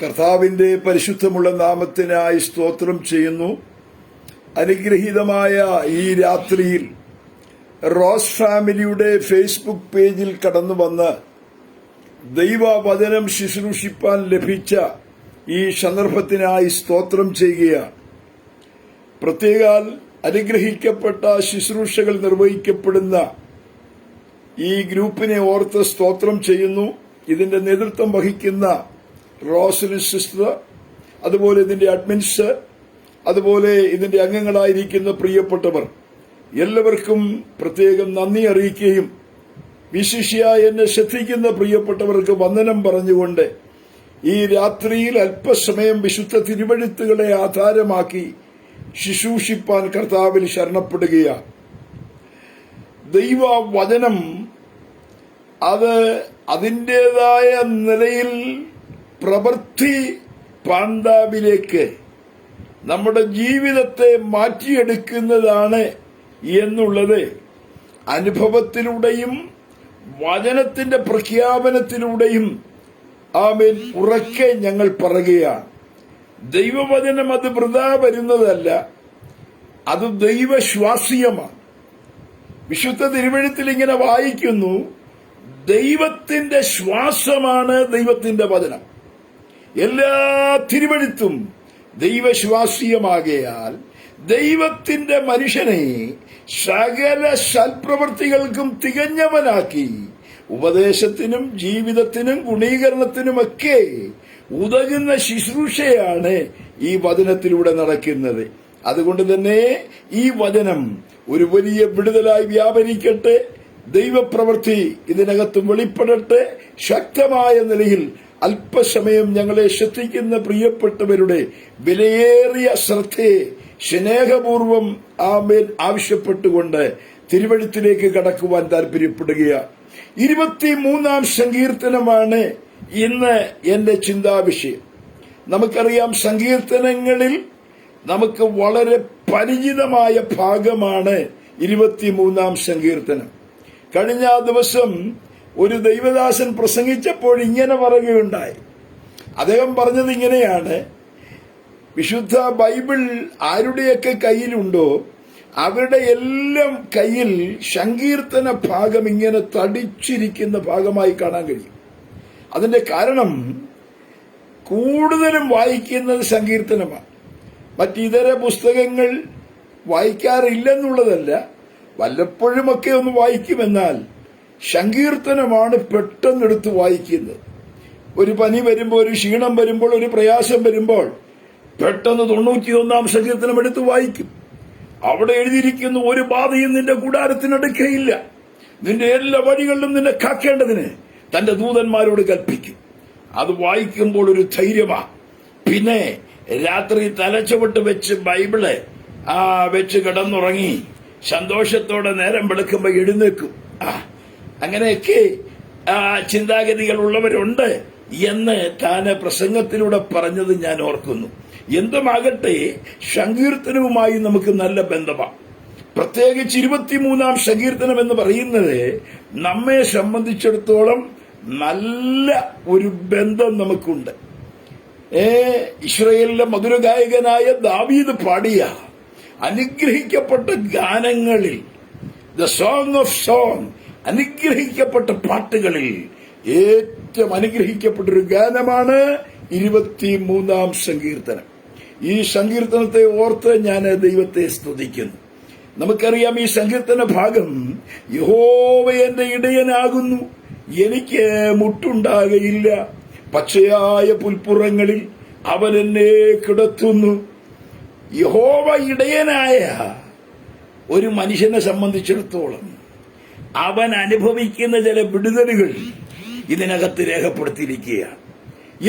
കർത്താവിന്റെ പരിശുദ്ധമുള്ള നാമത്തിനായി സ്തോത്രം ചെയ്യുന്നു. അനുഗ്രഹീതമായ ഈ രാത്രിയിൽ റോസ് ഫാമിലിയുടെ ഫേസ്ബുക്ക് പേജിൽ കടന്നു വന്ന് ദൈവവചനം ശുശ്രൂഷിപ്പാൻ ലഭിച്ച ഈ സന്ദർഭത്തിനായി സ്തോത്രം ചെയ്യുകയാണ്. പ്രത്യേകാൽ അനുഗ്രഹിക്കപ്പെട്ട ശുശ്രൂഷകൾ നിർവഹിക്കപ്പെടുന്ന ഈ ഗ്രൂപ്പിനെ ഓർത്ത് സ്തോത്രം ചെയ്യുന്നു. ഇതിന്റെ നേതൃത്വം വഹിക്കുന്ന റോസ്ലി സിസ്റ്റർ, അതുപോലെ ഇതിന്റെ അഡ്മിൻസ്, അതുപോലെ ഇതിന്റെ അംഗങ്ങളായിരിക്കുന്ന പ്രിയപ്പെട്ടവർ എല്ലാവർക്കും പ്രത്യേകം നന്ദി അറിയിക്കുകയും വിശിഷ്യ എന്നെ ശ്രദ്ധിക്കുന്ന പ്രിയപ്പെട്ടവർക്ക് വന്ദനം പറഞ്ഞുകൊണ്ട് ഈ രാത്രിയിൽ അല്പസമയം വിശുദ്ധ തിരുവെഴുത്തുകളെ ആധാരമാക്കി ശുശ്രൂഷിപ്പാൻ കർത്താവിൽ ശരണപ്പെടുകയാണ്. ദൈവവചനം അത് അതിൻ്റെതായ നിലയിൽ പ്രവൃത്തി പാണ്ഡാവിലേക്ക് നമ്മുടെ ജീവിതത്തെ മാറ്റിയെടുക്കുന്നതാണ് എന്നുള്ളത് അനുഭവത്തിലൂടെയും വചനത്തിന്റെ പ്രഖ്യാപനത്തിലൂടെയും ആമേൻ ഉറക്കെ ഞങ്ങൾ പറയുകയാണ്. ദൈവവചനം അത് വൃഥാ വരുന്നതല്ല, അത് ദൈവശ്വാസീയമാണ്. വിശുദ്ധ തിരുവെഴുത്തിൽ ഇങ്ങനെ വായിക്കുന്നു, ദൈവത്തിന്റെ ശ്വാസമാണ് ദൈവത്തിന്റെ വചനം. എല്ലാ തിരുവെഴുത്തും ദൈവശ്വാസീയമാകയാൽ ദൈവത്തിന്റെ മനുഷ്യനെ സകല സൽപ്രവൃത്തികൾക്കും തികഞ്ഞവനാക്കി ഉപദേശത്തിനും ജീവിതത്തിനും ഗുണീകരണത്തിനുമൊക്കെ ഉതകുന്ന ശുശ്രൂഷയാണ് ഈ വചനത്തിലൂടെ നടക്കുന്നത്. അതുകൊണ്ട് തന്നെ ഈ വചനം ഒരു വലിയ വിടുതലായി വ്യാപരിക്കട്ടെ. ദൈവപ്രവൃത്തി ഇതിനകത്തും വെളിപ്പെടട്ടെ. ശക്തമായ നിലയിൽ അല്പസമയം ഞങ്ങളെ ശ്രദ്ധിക്കുന്ന പ്രിയപ്പെട്ടവരുടെ വിലയേറിയ ശ്രദ്ധയെ സ്നേഹപൂർവം ആവശ്യപ്പെട്ടുകൊണ്ട് തിരുവെഴുത്തിലേക്ക് കടക്കുവാൻ താല്പര്യപ്പെടുകയാണ്. 23-ാം സങ്കീർത്തനമാണ് ഇന്ന് എന്റെ ചിന്താവിഷയം. നമുക്കറിയാം, സങ്കീർത്തനങ്ങളിൽ നമുക്ക് വളരെ പരിചിതമായ ഭാഗമാണ് 23-ാം സങ്കീർത്തനം. കഴിഞ്ഞ ദിവസം ഒരു ദൈവദാസൻ പ്രസംഗിച്ചപ്പോൾ ഇങ്ങനെ പറയുകയുണ്ടായി. അദ്ദേഹം പറഞ്ഞത് ഇങ്ങനെയാണ്: വിശുദ്ധ ബൈബിൾ ആരുടെയൊക്കെ കയ്യിലുണ്ടോ അവരുടെ എല്ലാം കയ്യിൽ സങ്കീർത്തന ഭാഗം ഇങ്ങനെ തടിച്ചിരിക്കുന്ന ഭാഗമായി കാണാൻ കഴിയും. അതിന്റെ കാരണം കൂടുതലും വായിക്കുന്നത് സങ്കീർത്തനമാണ്. മറ്റിതര പുസ്തകങ്ങൾ വായിക്കാറില്ലെന്നുള്ളതല്ല, വല്ലപ്പോഴുമൊക്കെ ഒന്ന് വായിക്കുമെന്നാൽ സങ്കീർത്തനമാണ് പെട്ടെന്നെടുത്ത് വായിക്കുന്നത്. ഒരു പനി വരുമ്പോൾ, ഒരു ക്ഷീണം വരുമ്പോൾ, ഒരു പ്രയാസം വരുമ്പോൾ പെട്ടെന്ന് 91-ാം സങ്കീർത്തനം എടുത്ത് വായിക്കും. അവിടെ എഴുതിയിരിക്കുന്നു, ഒരു ബാധയും നിന്റെ കൂടാരത്തിനടുക്കയില്ല, നിന്റെ എല്ലാ വഴികളിലും നിന്നെ കാക്കേണ്ടതിന് തന്റെ ദൂതന്മാരോട് കൽപ്പിക്കും. അത് വായിക്കുമ്പോൾ ഒരു ധൈര്യമാ. പിന്നെ രാത്രി തലച്ചുവട്ട് വെച്ച് ബൈബിള് വെച്ച് കിടന്നുറങ്ങി സന്തോഷത്തോടെ നേരം വെളുക്കുമ്പോ എഴുന്നേക്കും. അങ്ങനെയൊക്കെ ചിന്താഗതികൾ ഉള്ളവരുണ്ട് എന്ന് താൻ പ്രസംഗത്തിലൂടെ പറഞ്ഞത് ഞാൻ ഓർക്കുന്നു. എന്തുമാകട്ടെ, സങ്കീർത്തനവുമായി നമുക്ക് നല്ല ബന്ധമാണ്. പ്രത്യേകിച്ച് 23-ാം സങ്കീർത്തനം എന്ന് പറയുന്നത് നമ്മെ സംബന്ധിച്ചിടത്തോളം നല്ല ഒരു ബന്ധം നമുക്കുണ്ട്. ഇസ്രായേലിലെ മധുരഗായകനായ ദാവീദ് പാടിയ അനുഗ്രഹിക്കപ്പെട്ട ഗാനങ്ങളിൽ, ദ സോങ് ഓഫ് സോങ്, അനുഗ്രഹിക്കപ്പെട്ട പാട്ടുകളിൽ ഏറ്റവും അനുഗ്രഹിക്കപ്പെട്ടൊരു ഗാനമാണ് 23-ാം സങ്കീർത്തനം. ഈ സങ്കീർത്തനത്തെ ഓർത്ത് ഞാൻ ദൈവത്തെ സ്തുതിക്കുന്നു. നമുക്കറിയാം, ഈ സങ്കീർത്തന ഭാഗം യഹോവ എന്റെ ഇടയനാകുന്നു, എനിക്ക് മുട്ടുണ്ടാകയില്ല, പച്ചയായ പുൽപ്പുറങ്ങളിൽ അവൻ എന്നെ കിടത്തുന്നു. യഹോവ ഇടയനായ ഒരു മനുഷ്യനെ സംബന്ധിച്ചിടത്തോളം അവൻ അനുഭവിക്കുന്ന ചില വിടുതലുകൾ ഇതിനകത്ത് രേഖപ്പെടുത്തിയിരിക്കുകയാണ്.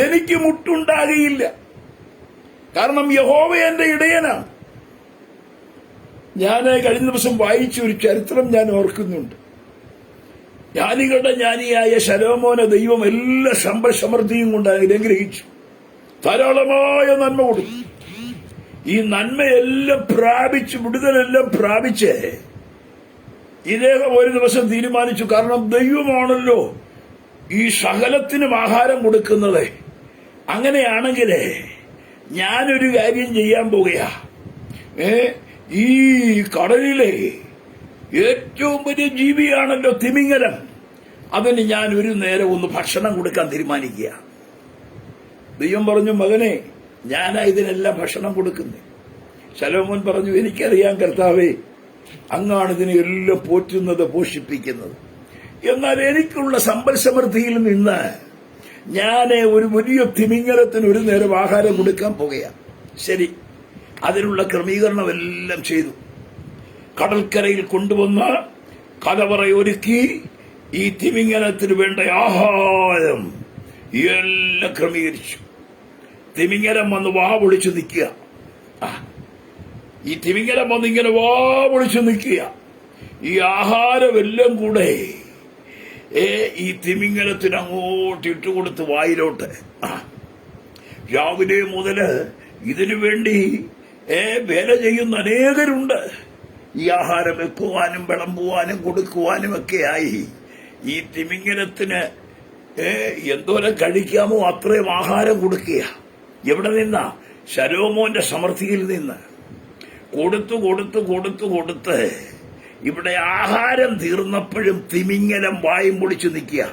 എനിക്ക് മുട്ടുണ്ടാകയില്ല, കാരണം യഹോവ എന്റെ ഇടയനാണ്. ഞാൻ കഴിഞ്ഞ ദിവസം വായിച്ച ഒരു ചരിത്രം ഞാൻ ഓർക്കുന്നുണ്ട്. ജ്ഞാനികളുടെ ജ്ഞാനിയായ ശലോമോനെ ദൈവം എല്ലാ സമ്പൽസമൃദ്ധിയും കൊണ്ട് അനുഗ്രഹിച്ചു, ധാരാളമായ നന്മ കൊടുത്തു. ഈ നന്മയെല്ലാം പ്രാപിച്ച്, വിടുതലെല്ലാം പ്രാപിച്ച് ഇദ്ദേഹം ഒരു ദിവസം തീരുമാനിച്ചു, കാരണം ദൈവമാണല്ലോ ഈ സകലത്തിനും ആഹാരം കൊടുക്കുന്നത്, അങ്ങനെയാണെങ്കിൽ ഞാനൊരു കാര്യം ചെയ്യാൻ പോകുകയാ. ഈ കടലിലെ ഏറ്റവും വലിയ ജീവിയാണല്ലോ തിമിംഗലം. അതിന് ഞാൻ ഒരു നേരം ഒന്ന് ഭക്ഷണം കൊടുക്കാൻ തീരുമാനിക്കുക. ദൈവം പറഞ്ഞു, മകനെ, ഞാനാ ഇതിനെല്ലാം ഭക്ഷണം കൊടുക്കുന്നത്. ശലോമോൻ പറഞ്ഞു, എനിക്കറിയാം കർത്താവേ, അങ്ങാണ് ഇതിനെ എല്ലാം പോറ്റുന്നത്, പോഷിപ്പിക്കുന്നത്. എന്നാൽ എനിക്കുള്ള സമ്പൽ സമൃദ്ധിയിൽ നിന്ന് ഞാൻ ഒരു വലിയ തിമിംഗലത്തിന് ഒരു നേരം ആഹാരം കൊടുക്കാൻ പോകുകയാണ്. ശരി, അതിനുള്ള ക്രമീകരണമെല്ലാം ചെയ്തു. കടൽക്കരയിൽ കൊണ്ടുവന്ന കലവറയൊരുക്കി ഈ തിമിംഗലത്തിന് വേണ്ട ആഹാരം എല്ലാം ക്രമീകരിച്ചു. തിമിംഗലം വന്ന് വാ പൊളിച്ചു നിൽക്കുക. ഈ തിമിംഗലം വന്ന് ഇങ്ങനെ വാ പൊളിച്ചു നിൽക്കുക. ഈ ആഹാരമെല്ലാം കൂടെ ഈ തിമിംഗലത്തിന് അങ്ങോട്ട് ഇട്ടുകൊടുത്ത് വായിലോട്ട്. രാവിലെ മുതല് ഇതിനു വേണ്ടി വേല ചെയ്യുന്ന അനേകരുണ്ട്. ഈ ആഹാരം വെക്കുവാനും വിളമ്പുവാനും കൊടുക്കുവാനും ഒക്കെയായി ഈ തിമിംഗലത്തിന് എന്തോരം കഴിക്കാമോ അത്രയും ആഹാരം കൊടുക്കുക. എവിടെ നിന്നാ? ശലോമോന്റെ സമൃദ്ധിയിൽ നിന്ന് കൊടുത്തു കൊടുത്ത് കൊടുത്തു കൊടുത്ത് ഇവിടെ ആഹാരം തീർന്നപ്പോഴും തിമിംഗലം വായും പൊളിച്ചു നിൽക്കുക.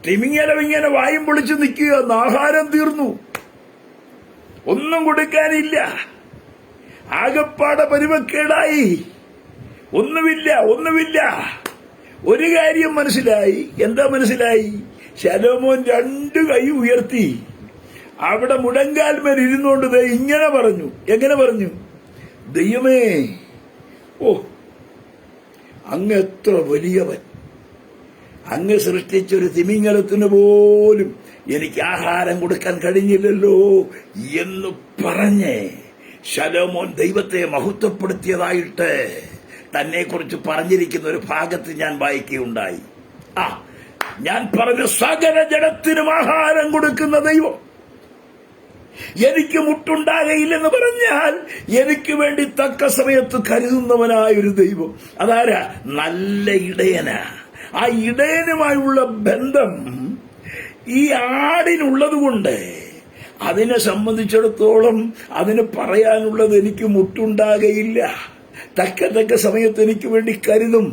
തിമിംഗലം ഇങ്ങനെ വായും പൊളിച്ചു നിൽക്കുക. ആഹാരം തീർന്നു, ഒന്നും കൊടുക്കാനില്ല. ആകപ്പാടെ പരുവക്കേടായി. ഒന്നുമില്ല. ഒരു കാര്യം മനസ്സിലായി. എന്താ മനസ്സിലായി? ശലോമോൻ 2 കൈ ഉയർത്തി അവിടെ മുടങ്കാൽമേൽ ഇരുന്നുകൊണ്ട് ഇങ്ങനെ പറഞ്ഞു. എങ്ങനെ പറഞ്ഞു? ദൈവമേ, അങ്ങ് എത്ര വലിയവൻ! അങ്ങ് സൃഷ്ടിച്ചൊരു തിമിംഗലത്തിന് പോലും എനിക്ക് ആഹാരം കൊടുക്കാൻ കഴിഞ്ഞില്ലല്ലോ എന്ന് പറഞ്ഞ് ശലോമോൻ ദൈവത്തെ മഹത്വപ്പെടുത്തിയതായിട്ട് തന്നെക്കുറിച്ച് പറഞ്ഞിരിക്കുന്ന ഒരു ഭാഗത്ത് ഞാൻ വായിക്കുകയുണ്ടായി. ഞാൻ പറഞ്ഞ സകല ജഡത്തിനും ആഹാരം കൊടുക്കുന്ന ദൈവം, എനിക്ക് മുട്ടുണ്ടാകയില്ലെന്ന് പറഞ്ഞാൽ എനിക്ക് വേണ്ടി തക്ക സമയത്ത് കരുതുന്നവനായൊരു ദൈവം. അതാരാ? നല്ല ഇടയനാ. ആ ഇടയനുമായുള്ള ബന്ധം ഈ ആടിനുള്ളതുകൊണ്ട് അതിനെ സംബന്ധിച്ചിടത്തോളം അതിന് പറയാനുള്ളത് എനിക്ക് മുട്ടുണ്ടാകയില്ല. തക്ക സമയത്ത് എനിക്ക് വേണ്ടി കരുതും.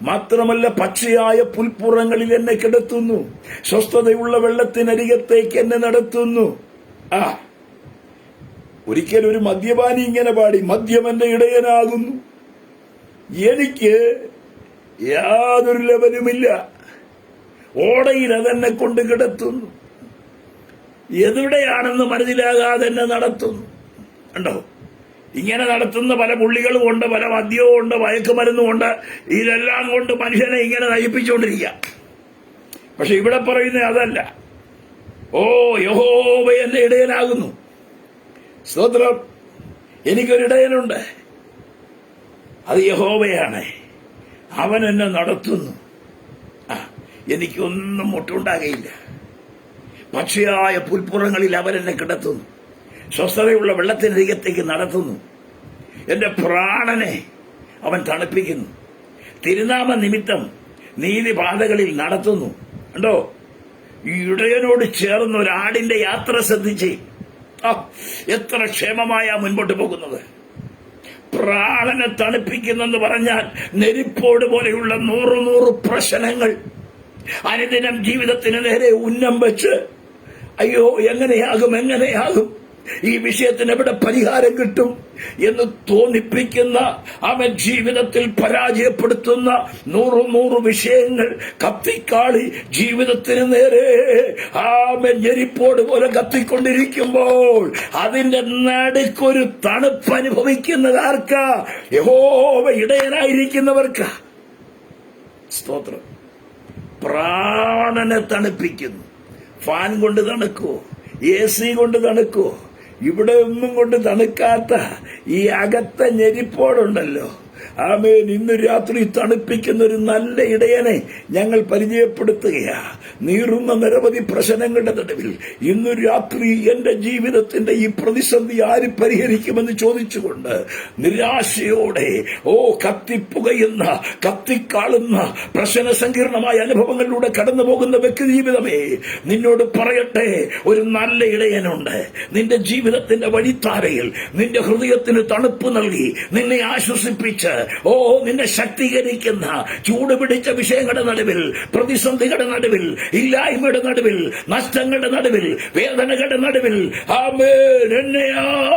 മാത്രമല്ല, പച്ചയായ പുൽപ്പുറങ്ങളിൽ എന്നെ കിടത്തുന്നു, സ്വസ്ഥതയുള്ള വെള്ളത്തിനരികത്തേക്ക് എന്നെ നടത്തുന്നു. ഒരിക്കൽ ഒരു മദ്യപാനി ഇങ്ങനെ പാടി, മദ്യം എന്റെ ഇടയനാകുന്നു, എനിക്ക് യാതൊരു ലവനുമില്ല, ഓടയിൽ അതെന്നെ കൊണ്ട് കിടത്തുന്നു, എവിടെയാണെന്ന് മനസ്സിലാകാതെ എന്നെ നടത്തുന്നു. കണ്ടോ? ഇങ്ങനെ നടത്തുന്ന പല പുള്ളികളും ഉണ്ട്, പല മദ്യവും ഉണ്ട്, മയക്കുമരുന്നും ഉണ്ട്. ഇതെല്ലാം കൊണ്ട് മനുഷ്യനെ ഇങ്ങനെ നയിപ്പിച്ചുകൊണ്ടിരിക്കുക. പക്ഷെ ഇവിടെ പറയുന്നത് അതല്ല. യഹോവ എന്റെ ഇടയനാകുന്നു. സ്തോത്രം. എനിക്കൊരിടയനുണ്ട്, അത് യഹോവയാണ്. അവൻ എന്നെ നടത്തുന്നു. എനിക്കൊന്നും മുട്ടുണ്ടാകയില്ല. പച്ചയായ പുൽപ്പുറങ്ങളിൽ അവൻ എന്നെ കിടത്തുന്നു, സ്വസ്ഥതയുള്ള വെള്ളത്തിനരികത്തേക്ക് നടത്തുന്നു. എന്റെ പ്രാണനെ അവൻ തണുപ്പിക്കുന്നു. തിരുനാമ നിമിത്തം നീതിപാതകളിൽ നടത്തുന്നു. കണ്ടോ? ഈ ഇടയനോട് ചേർന്ന് ഒരാടിന്റെ യാത്ര ശ്രദ്ധിച്ച് എത്ര ക്ഷേമമായ മുൻപോട്ട് പോകുന്നത്. പ്രാണനെ തണുപ്പിക്കുന്നെന്ന് പറഞ്ഞാൽ നെരിപ്പോട് പോലെയുള്ള 100 പ്രശ്നങ്ങൾ അനുദിനം ജീവിതത്തിന് നേരെ ഉന്നം വെച്ച് അയ്യോ എങ്ങനെയാകും ഈ വിഷയത്തിന് എവിടെ പരിഹാരം കിട്ടും എന്ന് തോന്നിപ്പിക്കുന്ന, അവൻ ജീവിതത്തിൽ പരാജയപ്പെടുത്തുന്ന 100 വിഷയങ്ങൾ കത്തിക്കാളി ജീവിതത്തിന് നേരെ ആമൻ ഞെരിപ്പോട് പോലെ കത്തിക്കൊണ്ടിരിക്കുമ്പോൾ അതിന്റെ നടുക്കൊരു തണുപ്പ് അനുഭവിക്കുന്നതാർക്കാ? യഹോവ ഇടയനായിരിക്കുന്നവർക്കാ. സ്തോത്രം. പ്രാണനെ തണുപ്പിക്കുന്നു. ഫാൻ കൊണ്ട് തണുക്കുവോ? AC കൊണ്ട് തണുക്കുവോ? ഇവിടെ ഒന്നും കൊണ്ട് തണുക്കാത്ത ഈ അകത്ത ഞെരിപ്പോടുണ്ടല്ലോ, ആമേൻ. ഇന്ന് രാത്രി തണുപ്പിക്കുന്ന ഒരു നല്ല ഇടയനെ ഞങ്ങൾ പരിചയപ്പെടുത്തുകയാ. നീറുന്ന നിരവധി പ്രശ്നങ്ങളുടെ നടുവിൽ ഇന്നു രാത്രി എന്റെ ജീവിതത്തിന്റെ ഈ പ്രതിസന്ധി ആര് പരിഹരിക്കുമെന്ന് ചോദിച്ചുകൊണ്ട് നിരാശയോടെ കത്തിപ്പുകയുന്ന കത്തിക്കാളുന്ന പ്രശ്ന സങ്കീർണമായ അനുഭവങ്ങളിലൂടെ കടന്നു പോകുന്ന വ്യക്തി ജീവിതമേ, നിന്നോട് പറയട്ടെ, ഒരു നല്ല ഇടയനുണ്ട്. നിന്റെ ജീവിതത്തിന്റെ വഴിത്താരയിൽ നിന്റെ ഹൃദയത്തിന് തണുപ്പ് നൽകി നിന്നെ ആശ്വസിപ്പിച്ച് നിന്നെ ശക്തീകരിക്കുന്ന ചൂടുപിടിച്ച വിഷയങ്ങളുടെ നടുവിൽ, പ്രതിസന്ധികളുടെ നടുവിൽ, ഇല്ലായ്മയുടെ നടുവിൽ, നഷ്ടങ്ങളുടെ നടുവിൽ, വേദനകളുടെ നടുവിൽ എന്നെ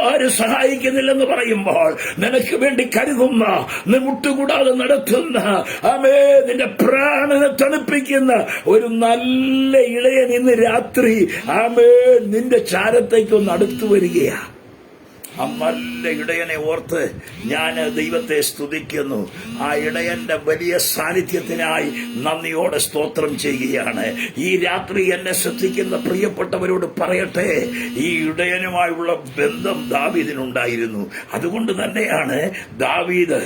ആര് സഹായിക്കുന്നില്ലെന്ന് പറയുമ്പോൾ നിനക്ക് വേണ്ടി കരുതുന്ന, മുട്ടുകൂടാതെ നടത്തുന്ന, നിന്റെ പ്രാണനെ തണുപ്പിക്കുന്ന ഒരു നല്ല ഇളയൻ ഇന്ന് രാത്രി നിന്റെ ചാരത്തേക്കൊന്ന് അടുത്തു വരികയാ. ആ നല്ല ഇടയനെ ഓർത്ത് ഞാൻ ദൈവത്തെ സ്തുതിക്കുന്നു. ആ ഇടയന്റെ വലിയ സാന്നിധ്യത്തിനായി നന്ദിയോടെ സ്തോത്രം ചെയ്യുകയാണ്. ഈ രാത്രി എന്നെ ശ്രദ്ധിക്കുന്ന പ്രിയപ്പെട്ടവരോട് പറയട്ടെ, ഈ ഇടയനുമായുള്ള ബന്ധം ദാവീദിനുണ്ടായിരുന്നു. അതുകൊണ്ട് തന്നെയാണ് ദാവീദ്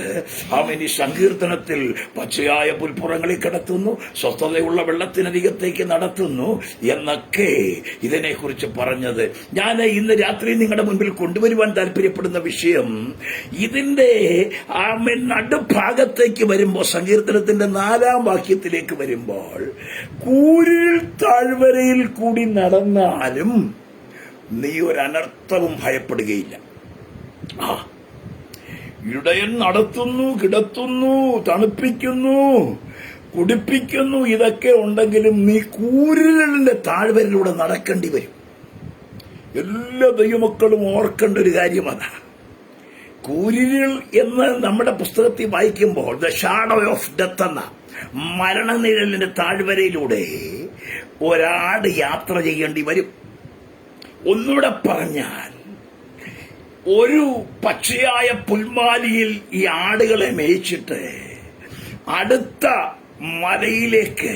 അവന് സങ്കീർത്തനത്തിൽ പച്ചയായ പുൽപ്പുറങ്ങളിൽ കിടത്തുന്നു, സ്വസ്ഥതയുള്ള വെള്ളത്തിനരികത്തേക്ക് നടത്തുന്നു എന്നൊക്കെ ഇതിനെക്കുറിച്ച് പറഞ്ഞത്. ഞാൻ ഇന്ന് രാത്രി നിങ്ങളുടെ മുൻപിൽ കൊണ്ടുവരുവാൻ താല്പര്യപ്പെടുന്ന വിഷയം ഇതിന്റെ നടുഭാഗത്തേക്ക് വരുമ്പോൾ, സങ്കീർത്തനത്തിന്റെ 4-ാം വാക്യത്തിലേക്ക് വരുമ്പോൾ, കൂരിൽ താഴ്വരയിൽ കൂടി നടന്നാലും നീ ഒരനർത്ഥവും ഭയപ്പെടുകയില്ല. ഇടയൻ നടത്തുന്നു, കിടത്തുന്നു, തണുപ്പിക്കുന്നു, കുടിപ്പിക്കുന്നു, ഇതൊക്കെ ഉണ്ടെങ്കിലും നീ കൂരിലിന്റെ താഴ്വരയിലൂടെ നടക്കേണ്ടി വരും. എല്ലാ ദൈവമക്കളും ഓർക്കേണ്ട ഒരു കാര്യം അതാണ്. കൂരിരുൾ എന്ന് നമ്മുടെ പുസ്തകത്തിൽ വായിക്കുമ്പോൾ ദ ഷാഡോ ഓഫ് ഡെത്ത് എന്ന മരണനിഴലിന്റെ താഴ്വരയിലൂടെ ഒരാട് യാത്ര ചെയ്യേണ്ടി വരും. ഒന്നുകൂടെ പറഞ്ഞാൽ, ഒരു പച്ചയായ പുൽമാലിയിൽ ഈ ആടുകളെ മേയിച്ചിട്ട് അടുത്ത മലയിലേക്ക്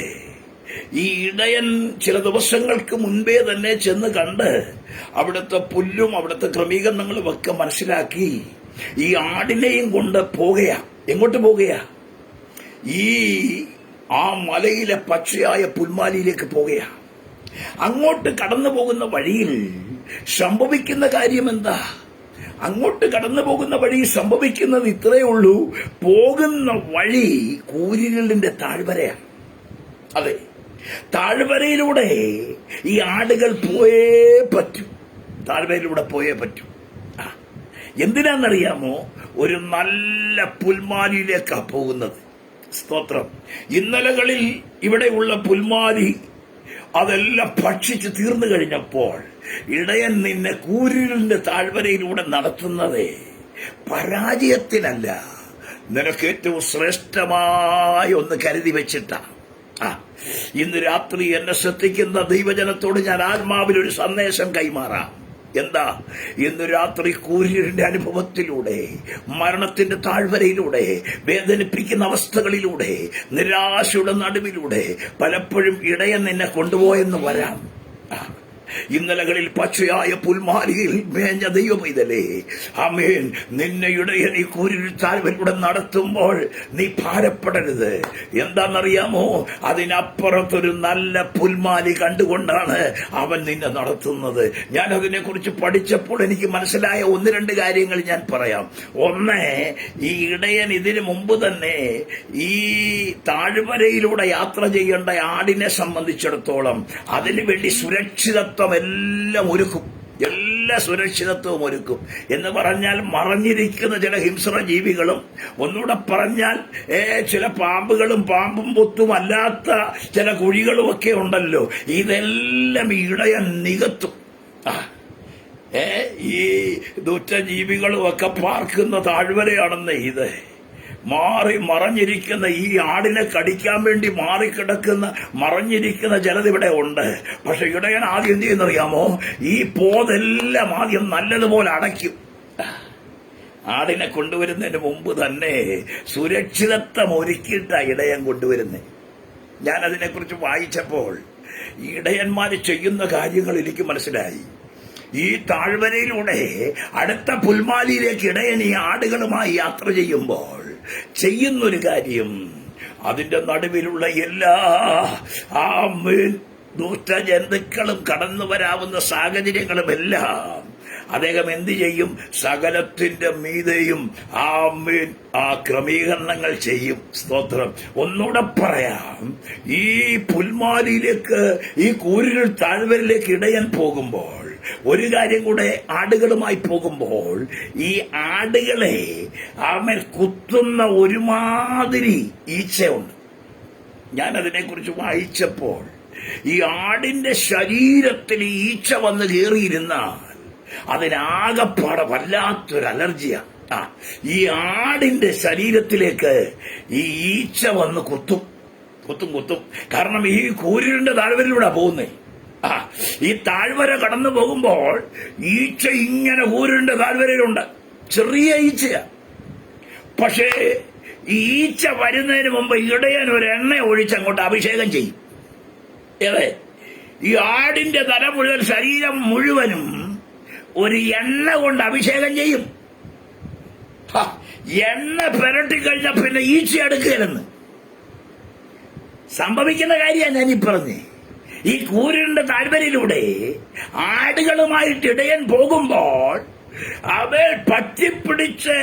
ഈ ഇടയൻ ചില ദിവസങ്ങൾക്ക് മുൻപേ തന്നെ ചെന്ന് കണ്ട് അവിടുത്തെ പുല്ലും അവിടുത്തെ ക്രമീകരണങ്ങളും ഒക്കെ മനസ്സിലാക്കി ഈ ആടിനെയും കൊണ്ട് പോകുകയാ. എങ്ങോട്ട് പോകുകയാ? ആ മലയിലെ പച്ചയായ പുൽമാലിയിലേക്ക് പോകുകയാ. അങ്ങോട്ട് കടന്നു പോകുന്ന വഴിയിൽ സംഭവിക്കുന്ന കാര്യം എന്താ? അങ്ങോട്ട് കടന്നു പോകുന്ന വഴി സംഭവിക്കുന്നത് ഇത്രയേ ഉള്ളൂ. പോകുന്ന വഴി കൂരിരുളിന്റെ താഴ്വരയാണ്. അതെ, താഴ്വരയിലൂടെ ഈ ആടുകൾ പോയേ പറ്റൂ. താഴ്വരയിലൂടെ പോയേ പറ്റൂ. എന്തിനാണെന്നറിയാമോ? ഒരു നല്ല പുൽമാലിയിലേക്കാ പോകുന്നത്. സ്തോത്രം. ഇന്നലകളിൽ ഇവിടെയുള്ള പുൽമാലി അതെല്ലാം ഭക്ഷിച്ച് തീർന്നു കഴിഞ്ഞപ്പോൾ ഇടയൻ നിന്നെ കൂരിരുളിന്റെ താഴ്വരയിലൂടെ നടത്തുന്നത് പരാജയത്തിനല്ല, നിനക്ക് ഏറ്റവും ശ്രേഷ്ഠമായ ഒന്ന് കരുതി വെച്ചിട്ടാ. ഇന്ന് രാത്രി എന്നെ ശ്രദ്ധിക്കുന്ന ദൈവജനത്തോട് ഞാൻ ആത്മാവിലൊരു സന്ദേശം കൈമാറാം. എന്താ? ഇന്ന് രാത്രി കൂരിരുളിന്റെ അനുഭവത്തിലൂടെ, മരണത്തിന്റെ താഴ്വരയിലൂടെ, വേദനിപ്പിക്കുന്ന അവസ്ഥകളിലൂടെ, നിരാശയുടെ നടുവിലൂടെ പലപ്പോഴും ഇടയൻ നിന്നെ കൊണ്ടുപോയെന്ന് വരാം. ഇന്നലകളിൽ പച്ചയായ പുൽമാലിയിൽ മേഞ്ഞ ദൈവമൈതലേ, ആമേൻ, നിന്നെ ഇടയൻ ഈ കൂരിരുൾ താഴ്വരയിലൂടെ നടത്തുമ്പോൾ നീ ഭാരപ്പെടരുത്. എന്താണെന്നറിയാമോ? അതിനപ്പുറത്തൊരു നല്ല പുൽമാലി കണ്ടുകൊണ്ടാണ് അവൻ നിന്നെ നടത്തുന്നത്. ഞാൻ അതിനെക്കുറിച്ച് പഠിച്ചപ്പോൾ എനിക്ക് മനസ്സിലായ 1-2 കാര്യങ്ങൾ ഞാൻ പറയാം. ഒന്ന്, ഈ ഇടയൻ ഇതിനു മുമ്പ് തന്നെ ഈ താഴ്വരയിലൂടെ യാത്ര ചെയ്യേണ്ട ആടിനെ സംബന്ധിച്ചിടത്തോളം അതിനുവേണ്ടി സുരക്ഷിതത്വം എല്ലാം ഒരുക്കും. എല്ലാ സുരക്ഷിതത്വവും ഒരുക്കും. എന്ന് പറഞ്ഞാൽ മറഞ്ഞിരിക്കുന്ന ചില ഹിംസ്ര ജീവികളും, ഒന്നുകൂടെ പറഞ്ഞാൽ ചില പാമ്പുകളും പാമ്പും പൊത്തും അല്ലാത്ത ചില കുഴികളും ഒക്കെ ഉണ്ടല്ലോ, ഇതെല്ലാം ഇടയൻ നികത്തും. ഈ ദുഷ്ടജീവികളും ഒക്കെ പാർക്കുന്ന താഴ്വരയാണെന്ന് ഇത്. മറഞ്ഞിരിക്കുന്ന ഈ ആടിനെ കടിക്കാൻ വേണ്ടി മാറിക്കിടക്കുന്ന മറഞ്ഞിരിക്കുന്ന ചിലത് ഇവിടെ ഉണ്ട്. പക്ഷെ ഇടയൻ ആദ്യം എന്ത് ചെയ്യുന്നറിയാമോ? ഈ പോതെല്ലാം ആദ്യം നല്ലതുപോലെ അടയ്ക്കും. ആടിനെ കൊണ്ടുവരുന്നതിന് മുമ്പ് തന്നെ സുരക്ഷിതത്വം ഒരുക്കിയിട്ടാ ഇടയൻ കൊണ്ടുവരുന്നത്. ഞാൻ അതിനെക്കുറിച്ച് വായിച്ചപ്പോൾ ഇടയന്മാര് ചെയ്യുന്ന കാര്യങ്ങൾ എനിക്ക് മനസ്സിലായി. ഈ താഴ്വരയിലൂടെ അടുത്ത പുൽമാലിയിലേക്ക് ഇടയൻ ഈ ആടുകളുമായി യാത്ര ചെയ്യുമ്പോൾ ചെയ്യുന്നൊരു കാര്യം, അതിന്റെ നടുവിലുള്ള എല്ലാ ദുഷ്ടജന്തുക്കളും കടന്നു വരാവുന്ന സാഹചര്യങ്ങളുമെല്ലാം അദ്ദേഹം എന്തു ചെയ്യും? സകലത്തിന്റെ മീതെയും ആ ക്രമീകരണങ്ങൾ ചെയ്യും. സ്തോത്രം. ഒന്നുകൂടെ പറയാം, ഈ പുൽമാലിയിലേക്ക്, ഈ കൂരിരുൾ താഴ്വരയിലേക്ക് ഇടയൻ പോകുമ്പോൾ, ഒരു കാര്യം കൂടെ, ആടുകളുമായി പോകുമ്പോൾ ഈ ആടുകളെ കുത്തുന്ന ഒരുമാതിരി ഈച്ചയുണ്ട്. ഞാൻ അതിനെക്കുറിച്ച് വായിച്ചപ്പോൾ ഈ ആടിന്റെ ശരീരത്തിൽ ഈച്ച വന്ന് കയറിയിരുന്നാൽ അതിനാകപ്പാടെ വല്ലാത്തൊരു അലർജിയാണ്. ഈ ആടിന്റെ ശരീരത്തിലേക്ക് ഈ ഈച്ച വന്ന് കുത്തും. കാരണം ഈ കൂരിരുളിന്റെ താഴ്വരയിലൂടെ പോകുന്നേ. ഈ താഴ്വര കടന്നു പോകുമ്പോൾ ഈച്ച ഇങ്ങനെ കൂരിരുളിന്റെ താഴ്വരയിലുണ്ട്. ചെറിയ ഈച്ചയാ. പക്ഷേ ഈ ഈച്ച വരുന്നതിന് മുമ്പ് ഇടയൻ ഒരു എണ്ണ ഒഴിച്ച് അങ്ങോട്ട് അഭിഷേകം ചെയ്യും. ഏതെ? ഈ ആടിന്റെ തല മുഴുവൻ, ശരീരം മുഴുവനും ഒരു എണ്ണ കൊണ്ട് അഭിഷേകം ചെയ്യും. എണ്ണ പുരട്ടിക്കഴിഞ്ഞാൽ പിന്നെ ഈച്ച എടുക്കുകയെന്ന് സംഭവിക്കുന്ന കാര്യമാണ് ഞാനീ പറഞ്ഞേ. ഈ കൂരിന്റെ താഴ്വരയിലൂടെ ആടുകളുമായിട്ട് ഇടയൻ പോകുമ്പോൾ അവ പറ്റിപ്പിടിച്ച്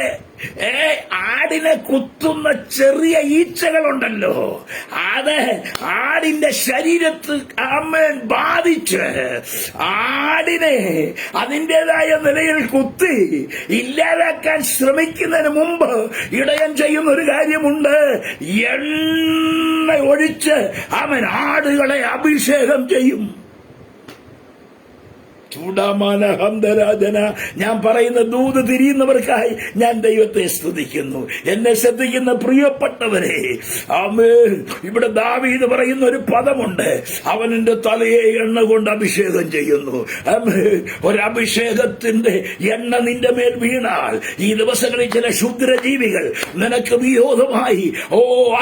ആടിനെ കുത്തുന്ന ചെറിയ ഈച്ചകളുണ്ടല്ലോ, അത് ആടിന്റെ ശരീരത്തിൽ ബാധിച്ച് ആടിനെ അതിൻ്റെതായ നിലയിൽ കുത്തി ഇല്ലാതാക്കാൻ ശ്രമിക്കുന്നതിന് മുമ്പ് ഇടയൻ ചെയ്യുന്ന ഒരു കാര്യമുണ്ട്. എണ്ണ ഒഴിച്ച് അവൻ ആടുകളെ അഭിഷേകം ചെയ്യും. ചൂടാമാനഹന്തരാജന. ഞാൻ പറയുന്ന ദൂത് തിരിയുന്നവർക്കായി ഞാൻ ദൈവത്തെ സ്തുതിക്കുന്നു. എന്നെ ശ്രദ്ധിക്കുന്ന പ്രിയപ്പെട്ടവരെ, ആമേൻ. ഇവിടെ ദാവീദ് പറയുന്ന ഒരു പദമുണ്ട്, അവന്റെ തലയെ എണ്ണ കൊണ്ട് അഭിഷേകം ചെയ്യുന്നു. ആമേൻ. ഒരഭിഷേകത്തിന്റെ എണ്ണ നിന്റെ മേൽ വീണാൽ ഈ ദിവസങ്ങളിൽ ചില ക്ഷുദ്രജീവികൾ നിനക്ക് വിരോധമായി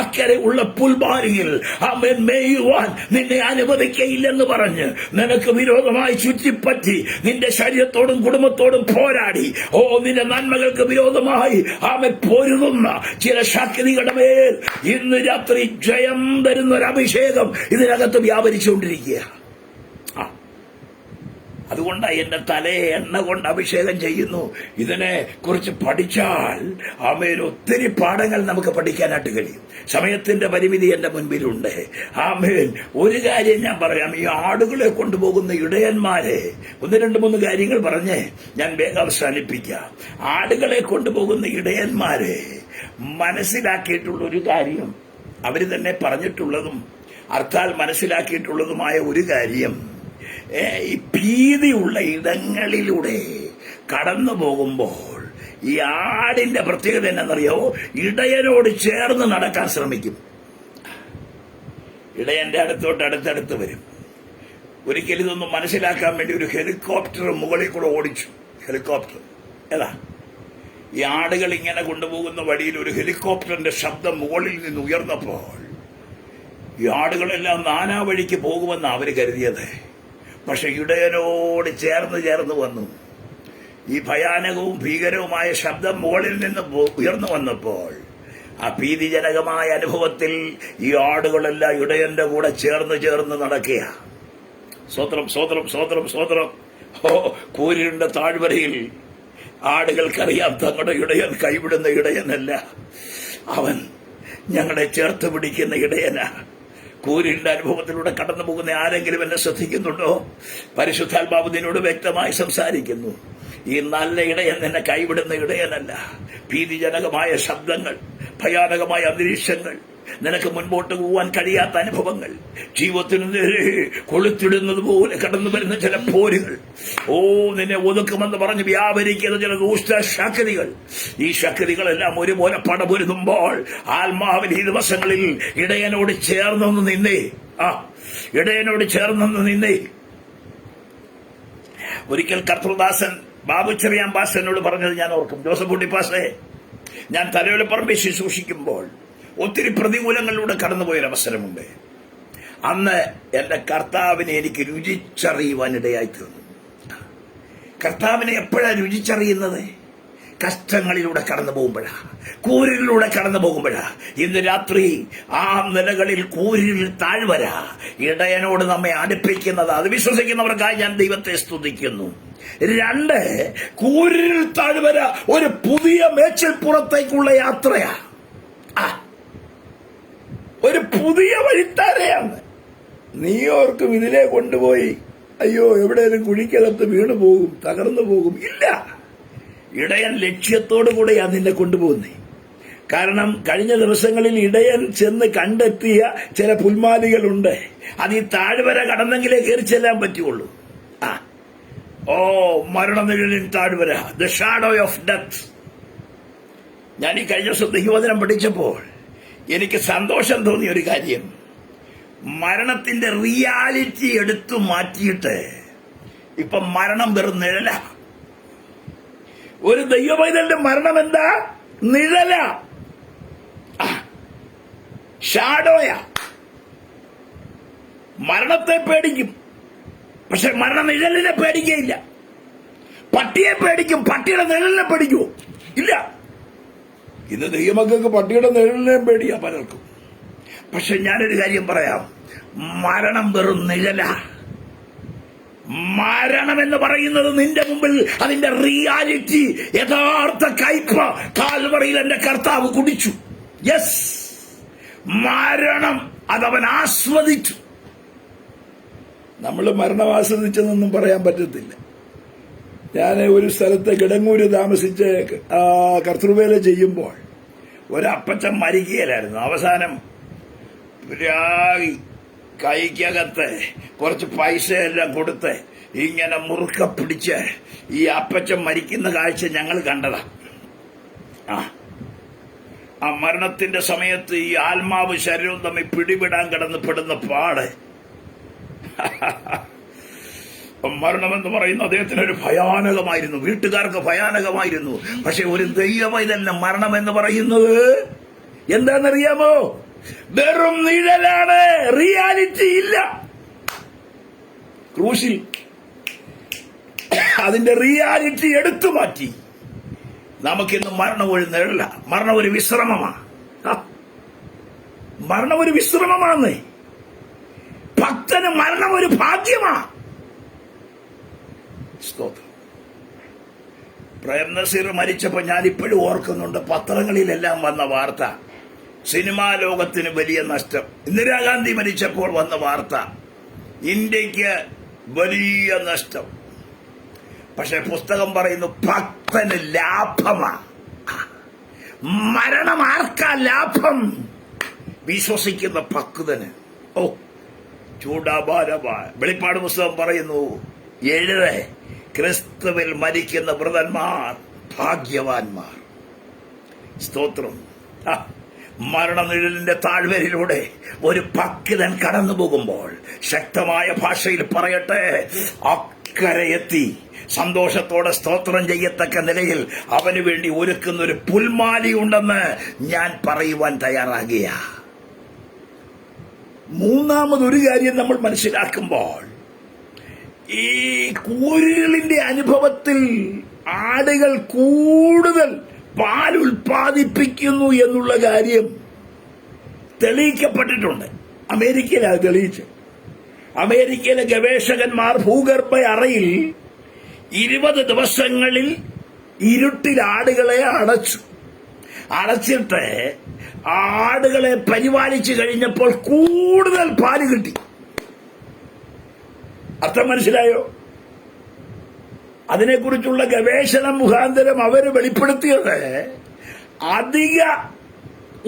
അക്കരെ ഉള്ള പുൽമാരിയിൽ ആമേൻ മേയുവാൻ നിന്നെ അനുവദിക്കയില്ലെന്ന് പറഞ്ഞ് നിനക്ക് വിരോധമായി ചുറ്റിപ്പറ്റി നിന്റെ ശരീരത്തോടും കുടുംബത്തോടും പോരാടി നിന്റെ നന്മകൾക്ക് വിരോധമായി പൊരുതുന്ന ചില ശക്തികളുടെ മേൽ ഇന്ന് രാത്രി ജയം തരുന്ന ഒരു അഭിഷേകം ഇതിനകത്ത് വ്യാപരിച്ചുകൊണ്ടിരിക്കുക. അതുകൊണ്ടാണ് എന്റെ തലയെ എണ്ണ കൊണ്ട് അഭിഷേകം ചെയ്യുന്നു. ഇതിനെ കുറിച്ച് പഠിച്ചാൽ ഒത്തിരി പാഠങ്ങൾ നമുക്ക് പഠിക്കാനായിട്ട് കഴിയും. സമയത്തിന്റെ പരിമിതി എന്റെ മുൻപിലുണ്ട്. ഒരു കാര്യം ഞാൻ പറയാം. ഈ ആടുകളെ കൊണ്ടുപോകുന്ന ഇടയന്മാരെ 1-2-3 കാര്യങ്ങൾ പറഞ്ഞ് ഞാൻ വേഗം അവസാനിപ്പിക്കാം. ആടുകളെ കൊണ്ടുപോകുന്ന ഇടയന്മാരെ മനസ്സിലാക്കിയിട്ടുള്ള ഒരു കാര്യം, അവര് തന്നെ പറഞ്ഞിട്ടുള്ളതും അർത്ഥാൽ മനസ്സിലാക്കിയിട്ടുള്ളതുമായ ഒരു കാര്യം, ഈ ഭീതിയുള്ള ഇടങ്ങളിലൂടെ കടന്നു പോകുമ്പോൾ ഈ ആടിന്റെ പ്രത്യേകത എന്നറിയോ? ഇടയനോട് ചേർന്ന് നടക്കാൻ ശ്രമിക്കും. ഇടയന്റെ അടുത്തടുത്ത് വരും. ഒരിക്കലും ഇതൊന്നും മനസ്സിലാക്കാൻ വേണ്ടി ഒരു ഹെലികോപ്റ്റർ മുകളിൽ കൂടെ ഓടിച്ചു. ഹെലികോപ്റ്റർ ഏതാ? ഈ ആടുകൾ ഇങ്ങനെ കൊണ്ടുപോകുന്ന വഴിയിൽ ഒരു ഹെലികോപ്റ്ററിന്റെ ശബ്ദം മുകളിൽ നിന്ന് ഉയർന്നപ്പോൾ ഈ ആടുകളെല്ലാം നാനാ വഴിക്ക് പോകുമെന്ന് അവര് കരുതിയത്. പക്ഷെ ഇടയനോട് ചേർന്ന് വന്നു. ഈ ഭയാനകവും ഭീകരവുമായ ശബ്ദം മുകളിൽ നിന്ന് ഉയർന്നു വന്നപ്പോൾ ആ ഭീതിജനകമായ അനുഭവത്തിൽ ഈ ആടുകളെല്ലാം ഇടയന്റെ കൂടെ ചേർന്ന് നടക്കുക. സ്വോത്രം. കൂരിരുണ്ട താഴ്വരയിൽ ആടുകൾക്കറിയാം തങ്ങളുടെ ഇടയൻ കൈവിടുന്ന ഇടയനല്ല, അവൻ ഞങ്ങളെ ചേർത്ത് പിടിക്കുന്ന ഇടയനാ. കൂരിന്റെ അനുഭവത്തിലൂടെ കടന്നു പോകുന്ന ആരെങ്കിലും എന്നെ ശ്രദ്ധിക്കുന്നുണ്ടോ? പരിശുദ്ധാത്മാവ് നിന്നോട് വ്യക്തമായി സംസാരിക്കുന്നു. ഈ നല്ല ഇടയൻ നിന്നെ കൈവിടുന്ന ഇടയനല്ല. ഭീതിജനകമായ ശബ്ദങ്ങൾ, ഭയാനകമായ അന്തരീക്ഷങ്ങൾ, നിനക്ക് മുൻപോട്ട് പോകാൻ കഴിയാത്ത അനുഭവങ്ങൾ, ജീവിതത്തിന് നേരെ കൊളുത്തിടുന്നത് പോലെ കടന്നു വരുന്ന ചില പോരുകൾ, നിന്നെ ഒതുക്കുമെന്ന് പറഞ്ഞ് വ്യാപരിക്കുന്ന ചില ദുഷ്ട ശക്തികൾ, ഈ ശക്തികളെല്ലാം ഒരുപോലെ പടപൊരുതുമ്പോൾ ആത്മാവിൽ ഈ ദിവസങ്ങളിൽ ഇടയനോട് ചേർന്നൊന്ന് നിന്നേ. ഇടയനോട് ചേർന്നൊന്ന് നിന്നേ. ഒരിക്കൽ കർത്തൃദാസൻ ബാബു ചെറിയാൻ പാസ്റ്ററിനോട് പറഞ്ഞത് ഞാൻ ഓർക്കും. ജോസഫ് കുട്ടി പാസ്റ്ററെ, ഞാൻ തലയോലപ്പറമ്പിൽ ശുശ്രൂഷിക്കുമ്പോൾ ഒത്തിരി പ്രതികൂലങ്ങളിലൂടെ കടന്നുപോയൊരവസരമുണ്ട്. അന്ന് എന്റെ കർത്താവിനെ എനിക്ക് രുചിച്ചറിയുവാനിടയായി തീർന്നു. കർത്താവിനെ എപ്പോഴാണ് രുചിച്ചറിയുന്നത്? കഷ്ടങ്ങളിലൂടെ കടന്നു പോകുമ്പോഴാ, കൂരിലൂടെ കടന്നു പോകുമ്പോഴാ. ഇന്ന് രാത്രി ആ നിലകളിൽ കൂരിൽ താഴ്വര ഇടയനോട് നമ്മെ അടുപ്പിക്കുന്നത്, അത് വിശ്വസിക്കുന്നവർക്കായി ഞാൻ ദൈവത്തെ സ്തുതിക്കുന്നു. 2, കൂരിൽ താഴ്വര ഒരു പുതിയ മേച്ചിൽപ്പുറത്തേക്കുള്ള യാത്രയാ, ഒരു പുതിയ വഴിത്താരയാണ്. നീ ഓർക്കും ഇതിലെ കൊണ്ടുപോയി അയ്യോ എവിടെയെങ്കിലും കുഴിക്കകത്ത് വീണു പോകും, തകർന്നു പോകും. ഇല്ല, ഇടയൻ ലക്ഷ്യത്തോടു കൂടെയാണ് നിന്നെ കൊണ്ടുപോകുന്നത്. കാരണം കഴിഞ്ഞ ദിവസങ്ങളിൽ ഇടയൻ ചെന്ന് കണ്ടെത്തിയ ചില പുൽമാലികളുണ്ട്. അത് ഈ താഴ്വര കടന്നെങ്കിലേ കയറി ചെല്ലാൻ പറ്റുള്ളൂ. മരണനിഴലിൻ താഴ്വര, ദ ഷാഡോ ഓഫ് ഡെത്ത്. ഞാൻ ഈ കഴിഞ്ഞ ദിവസം ദൈവവചനം പഠിച്ചപ്പോൾ എനിക്ക് സന്തോഷം തോന്നിയ ഒരു കാര്യം, മരണത്തിന്റെ റിയാലിറ്റി എടുത്തു മാറ്റിയിട്ട് ഇപ്പൊ മരണം വെറും നിഴല. ഒരു ദൈവപൈതലിന്റെ മരണം എന്താ? നിഴല, ഷാഡോയാ. മരണത്തെ പേടിക്കും, പക്ഷെ മരണ നിഴലിനെ പേടിക്കയില്ല. പട്ടിയെ പേടിക്കും, പട്ടിയുടെ നിഴലിനെ പേടിക്കുമോ? ഇല്ല. ഇന്ന് ദൈവമക്കൾക്ക് പട്ടിയുടെ നിഴലിനെയും പേടിയാ പലർക്കും. പക്ഷെ ഞാനൊരു കാര്യം പറയാം, മരണം വെറും നിഴല. മരണം എന്ന് പറയുന്നത് നിന്റെ മുമ്പിൽ അതിന്റെ റിയാലിറ്റി, യഥാർത്ഥ കയ്പ കാൽവറിയിൽ എന്റെ കർത്താവ് കുടിച്ചു. യെസ്, മരണം അതവൻ ആസ്വദിച്ചു. നമ്മൾ മരണം ആസ്വദിച്ചെന്നൊന്നും പറയാൻ പറ്റത്തില്ല. ഞാൻ ഒരു സ്ഥലത്ത് കിടങ്ങൂര് താമസിച്ച് കർത്തൃവേല ചെയ്യുമ്പോൾ ഒരപ്പച്ചൻ മരിക്കുകയില്ലായിരുന്നു. അവസാനം കൈക്കകത്ത് കുറച്ച് പൈസയെല്ലാം കൊടുത്ത് ഇങ്ങനെ മുറുക്ക പിടിച്ച് ഈ അപ്പച്ചൻ മരിക്കുന്ന കാഴ്ച ഞങ്ങൾ കണ്ടതാ. ആ മരണത്തിന്റെ സമയത്ത് ഈ ആത്മാവ് ശരീരവും തമ്മിൽ പിടിവിടാൻ പെടുന്ന പാട്. മരണമെന്ന് പറയുന്ന അദ്ദേഹത്തിനൊരു ഭയാനകമായിരുന്നു, വീട്ടുകാർക്ക് ഭയാനകമായിരുന്നു. പക്ഷെ ഒരു ദൈവവൈതലിന് മരണം എന്ന് പറയുന്നത് എന്താണെന്നറിയാമോ? വെറും നിഴലാണ്, റിയാലിറ്റി ഇല്ല. ക്രൂശിൽ അതിന്റെ റിയാലിറ്റി എടുത്തു മാറ്റി. നമുക്കിന്ന് മരണം ഒരു നിഴല, മരണം ഒരു വിശ്രമമാണ്. മരണം ഒരു വിശ്രമമാണ്. ഭക്തന് മരണം ഒരു ഭാഗ്യമാണ്. പ്രേം നസീർ മരിച്ചപ്പോൾ ഞാൻ ഇപ്പോഴും ഓർക്കുന്നുണ്ട്, പത്രങ്ങളിലെല്ലാം വന്ന വാർത്ത, സിനിമാ ലോകത്തിന് വലിയ നഷ്ടം. ഇന്ദിരാഗാന്ധി മരിച്ചപ്പോൾ വന്ന വാർത്ത, ഇന്ത്യക്ക് വലിയ നഷ്ടം. പക്ഷെ പുസ്തകം പറയുന്നു ഭക്തന് ലാഭമാ. മരണം ആർക്കാ ലാഭം? വിശ്വസിക്കുന്ന ഭക്തന്. ചൂടാഭാരമാ. വെളിപ്പാട് പുസ്തകം പറയുന്നു, 7 ക്രിസ്തുവിൽ മരിക്കുന്ന വൃതന്മാർ ഭാഗ്യവാന്മാർ. സ്തോത്രം. മരണനിഴലിന്റെ താഴ്വരയിലൂടെ ഒരു ഭക്തൻ കടന്നു പോകുമ്പോൾ, ശക്തമായ ഭാഷയിൽ പറയട്ടെ, അക്കരയെത്തി സന്തോഷത്തോടെ സ്തോത്രം ചെയ്യത്തക്ക നിലയിൽ അവന് വേണ്ടി ഒരുക്കുന്ന ഒരു പുൽമാലി ഉണ്ടെന്ന് ഞാൻ പറയുവാൻ തയ്യാറാകിയ. മൂന്നാമതൊരു കാര്യം നമ്മൾ മനസ്സിലാക്കുമ്പോൾ, ഈ കൂരുകളിന്റെ അനുഭവത്തിൽ ആടുകൾ കൂടുതൽ പാൽ ഉൽപ്പാദിപ്പിക്കുന്നു എന്നുള്ള കാര്യം തെളിയിക്കപ്പെട്ടിട്ടുണ്ട്. അമേരിക്കയിൽ അത് തെളിയിച്ചു. അമേരിക്കയിലെ ഗവേഷകന്മാർ ഭൂഗർഭ അറയിൽ 20 ദിവസങ്ങളിൽ ഇരുട്ടിൽ ആടുകളെ അടച്ചിട്ട് ആടുകളെ പരിപാലിച്ചു കഴിഞ്ഞപ്പോൾ കൂടുതൽ പാല് കിട്ടി. അർത്ഥം മനസ്സിലായോ? അതിനെക്കുറിച്ചുള്ള ഗവേഷണം മുഖാന്തരം അവർ വെളിപ്പെടുത്തിയത്, അധിക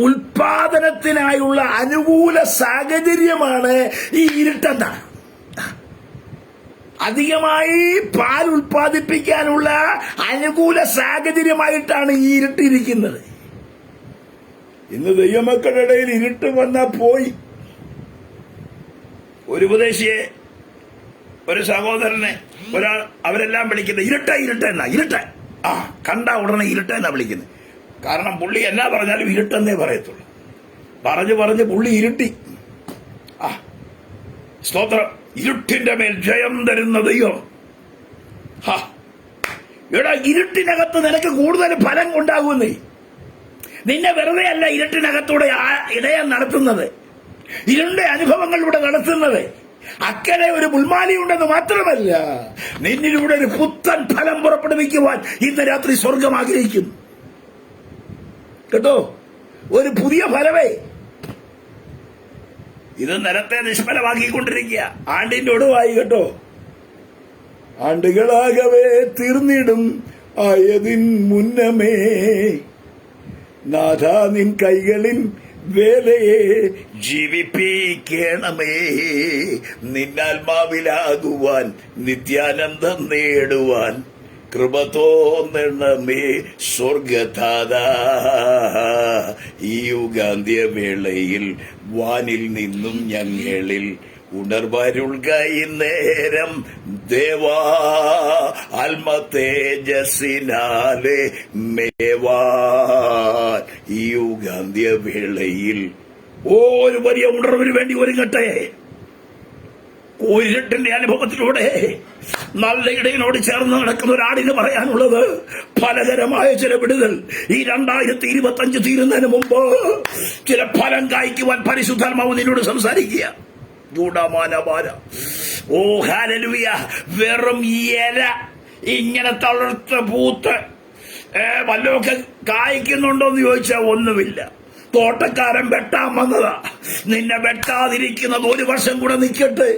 ഉൽപാദനത്തിനായുള്ള അനുകൂല സാഹചര്യമാണ് ഈ ഇരുട്ടെന്നാണ്. അധികമായി പാൽ ഉൽപ്പാദിപ്പിക്കാനുള്ള അനുകൂല സാഹചര്യമായിട്ടാണ് ഈ ഇരുട്ടിരിക്കുന്നത്. ഇന്ന് ദൈവമക്കളുടെ ഇടയിൽ ഇരുട്ട് വന്നാൽ പോയി. ഒരു ഉപദേശിയെ, ഒരു സഹോദരനെ ഒരാൾ, അവരെല്ലാം വിളിക്കുന്നത് ഇരുട്ട് എന്നാ. കണ്ട ഉടനെ ഇരുട്ടെന്നാ വിളിക്കുന്നത്. കാരണം പുള്ളി എന്നാ പറഞ്ഞാലും ഇരുട്ടെന്നേ പറയത്തുള്ളൂ. പറഞ്ഞു പുള്ളി ഇരുട്ടി. സ്തോത്രം. ഇരുട്ടിന്റെ മേൽ ജയം തരുന്ന ദൈവം. ഇവിടെ ഇരുട്ടിനകത്ത് നിനക്ക് കൂടുതൽ ഫലം ഉണ്ടാകുന്നേ. നിന്നെ വെറുതെ അല്ല ഇരുട്ടിനകത്തൂടെ ഇടയാൻ നടത്തുന്നത്, ഇരുണ്ട അനുഭവങ്ങളിലൂടെ നടത്തുന്നത്. അക്കരെ ഒരു മുൾമാലി ഉണ്ടെന്ന് മാത്രമല്ല, നിന്നിലൂടെ ഒരു പുത്തൻ ഫലം പുറപ്പെടുവിക്കുവാൻ ഇന്ന് രാത്രി സ്വർഗം ആഗ്രഹിക്കുന്നു. കേട്ടോ, ഒരു പുതിയ ഫലമേ. ഇത് നിരത്തെ നിഷ്ഫലമാക്കിക്കൊണ്ടിരിക്കുക. ആണ്ടിന്റെ ഒടുവായി കേട്ടോ. ആണ്ടുകളാകവേ തീർന്നിടും ആയതിൻ മുന്നമേ നാഥാ നിൻ കൈകളിൽ വേലയെ ജീവിപ്പിക്കണമേ. നിന്നാത്മാവിലാകുവാൻ നിത്യാനന്ദം നേടുവാൻ കൃപ തോന്നണമേ സ്വർഗദാതാ. ഈ യുഗാന്ത്യവേളയിൽ വാനിൽ നിന്നും ഞങ്ങളിൽ ഉണർവരുൾക ഇന്നേരം ദേവാ. ആത്മതേജസ്സിനാലെ മേവാൻ ഈ യുഗാന്ത്യവേളയിൽ ഒരു വലിയ ഉണർവിന് വേണ്ടി ഒരുങ്ങട്ടെ. കൂരിരട്ടിന്റെ അനുഭവത്തിലൂടെ നല്ല ഇടയനോട് ചേർന്ന് നടക്കുന്ന ഒരാടിന് പറയാനുള്ളത് ഫലകരമായ ചില വിടുതൽ ഈ 2025 തീരുന്നതിന് മുമ്പ് ചില ഫലം കായ്ക്കുവാൻ പരിശുദ്ധാത്മാവ് നിന്നോട് സംസാരിക്കുക. ഓ ഹല്ലേലൂയ. വെറും ഇല ഇങ്ങനെ തളർത്ത പൂത്ത് വല്ലതൊക്കെ കായ്ക്കുന്നുണ്ടോ എന്ന് ചോദിച്ചാൽ ഒന്നുമില്ല. തോട്ടക്കാരൻ വെട്ടാൻ വന്നതാ. നിന്നെ വെട്ടാതിരിക്കുന്നത് 1 വർഷം കൂടെ നിൽക്കട്ടെ.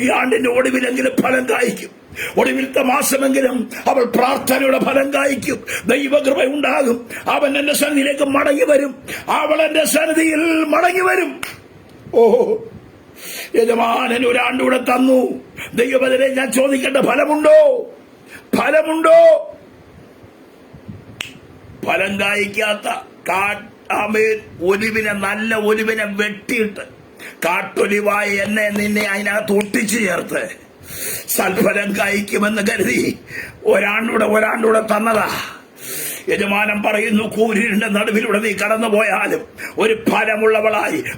ഈ ആണ്ടിന്റെ ഒടുവിലെങ്കിലും ഫലം കായ്ക്കും. ഒടുവിലത്തെ മാസമെങ്കിലും അവൾ പ്രാർത്ഥനയുടെ ഫലം കായ്ക്കും. ദൈവകൃപ ഉണ്ടാകും. അവൻ എന്റെ സന്നിധിയിലേക്ക് മടങ്ങി വരും. അവൾ എന്റെ സന്നിധിയിൽ മടങ്ങി വരും. യജമാനൻ ഒരാണ്ടൂടെ തന്നു. ദൈവപതിനെ ഞാൻ ചോദിക്കേണ്ട ഫലമുണ്ടോ? ഫലമുണ്ടോ? ഫലം കായ്ക്കാത്ത ഒലിവിനെ, നല്ല ഒലിവിനെ വെട്ടിയിട്ട് കാട്ടൊലിവായ എന്നെ നിന്നെ അതിനകത്ത് ഒട്ടിച്ചു ചേർത്ത് സൽഫലം കായ്ക്കുമെന്ന് കരുതി ഒരാണ്ടൂടെ തന്നതാ. യജമാനൻ പറയുന്നു, കൂരിന്റെ നടുവിലൂടെ നീ കടന്നുപോയാലും ഒരു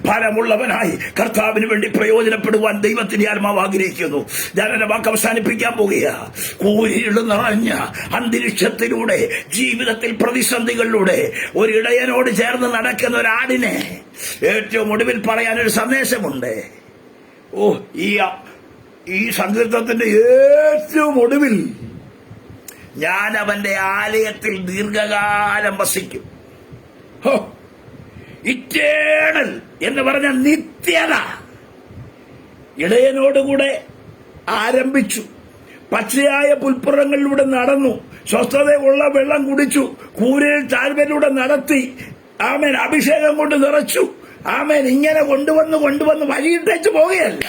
ഫലമുള്ളവനായി കർത്താവിന് വേണ്ടി പ്രയോജനപ്പെടുവാൻ ദൈവത്തിന്റെ ആത്മാവ് ആഗ്രഹിക്കുന്നു. ഞാൻ എന്റെ വാക്ക് അവസാനിപ്പിക്കാൻ പോകുക. കൂരിരുൾ നിറഞ്ഞ അന്തരീക്ഷത്തിലൂടെ, ജീവിതത്തിൽ പ്രതിസന്ധികളിലൂടെ ഒരു ഇടയനോട് ചേർന്ന് നടക്കുന്ന ഒരാടിനെ ഏറ്റവും ഒടുവിൽ പറയാനൊരു സന്ദേശമുണ്ട്. ഈ സങ്കീർത്തനത്തിന്റെ ഏറ്റവും ഒടുവിൽ ഞാൻ അവന്റെ ആലയത്തിൽ ദീർഘകാലം വസിക്കും. ഇറ്റേണൽ എന്ന് പറഞ്ഞ നിത്യത ഇടയനോടുകൂടെ ആരംഭിച്ചു. പച്ചയായ പുൽപ്പുറങ്ങളിലൂടെ നടന്നു. സ്വസ്ഥതയുള്ള വെള്ളം കുടിച്ചു. കൂരയിൽ താഴ്വരയിലൂടെ നടത്തി. ആമേൻ. അഭിഷേകം കൊണ്ട് നിറച്ചു. ആമേൻ. ഇങ്ങനെ കൊണ്ടുവന്ന് വഴിയിട്ടേച്ച് പോകുകയല്ല.